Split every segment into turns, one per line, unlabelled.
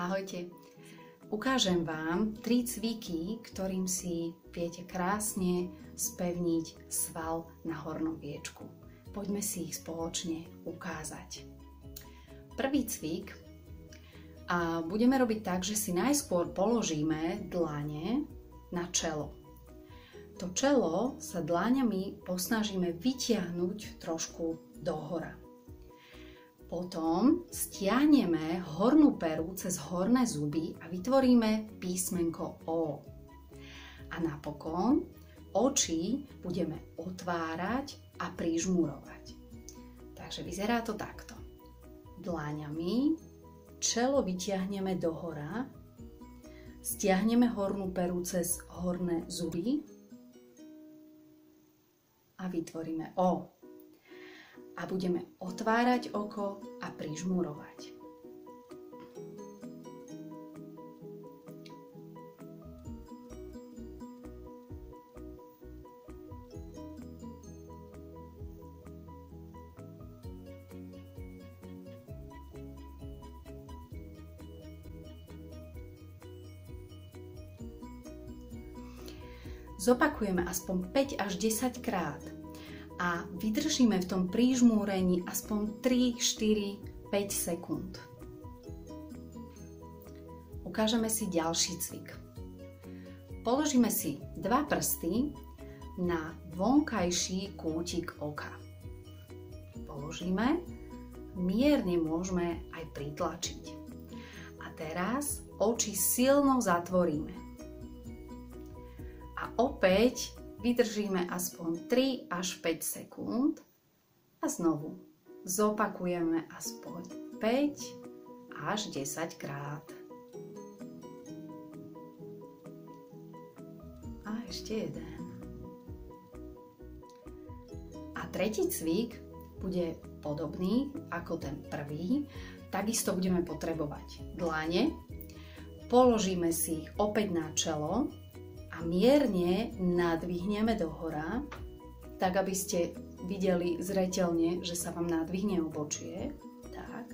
Ahojte. Ukážem vám 3 cviky, ktorým si viete krásne spevniť sval na hornom viečku. Poďme si ich spoločne ukázať. Prvý cvik a budeme robiť tak, že si najskôr položíme dlane na čelo. To čelo sa dlaňami posnažíme vytiahnuť trošku dohora. Potom stiahneme hornú peru cez horné zuby a vytvoríme písmenko O. A napokon oči budeme otvárať a prižmurovať. Takže vyzerá to takto. Dlaňami čelo vytiahneme dohora, stiahneme hornú peru cez horné zuby a vytvoríme O. A budeme otvárať oko a prižmurovať. Zopakujeme aspoň 5 až 10 krát. A vydržíme v tom prižmúrení aspoň 3, 4, 5 sekúnd. Ukážeme si ďalší cvik. Položíme si 2 prsty na vonkajší kútik oka. Položíme, mierne môžeme aj pritlačiť. A teraz oči silno zatvoríme. A opäť vydržíme aspoň 3 až 5 sekúnd a znovu zopakujeme aspoň 5 až 10 krát. A ešte jeden. A tretí cvik bude podobný ako ten prvý. Takisto budeme potrebovať dlane. Položíme si ich opäť na čelo a mierne nadvihneme dohora, tak aby ste videli zreteľne, že sa vám nadvihne obočie. Tak.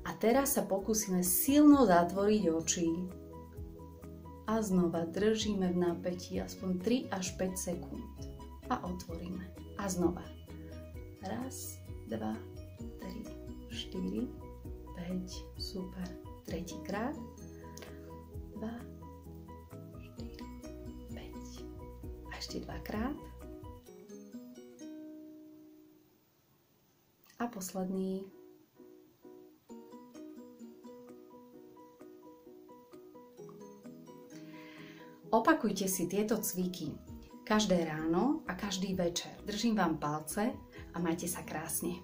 A teraz sa pokúsime silno zatvoriť oči a znova držíme v napätí aspoň 3 až 5 sekúnd a otvoríme. A znova. 1, 2, 3, 4, 5, super. Tretíkrát. 2, ešte 2-krát. A posledný. Opakujte si tieto cviky každé ráno a každý večer. Držím vám palce a majte sa krásne.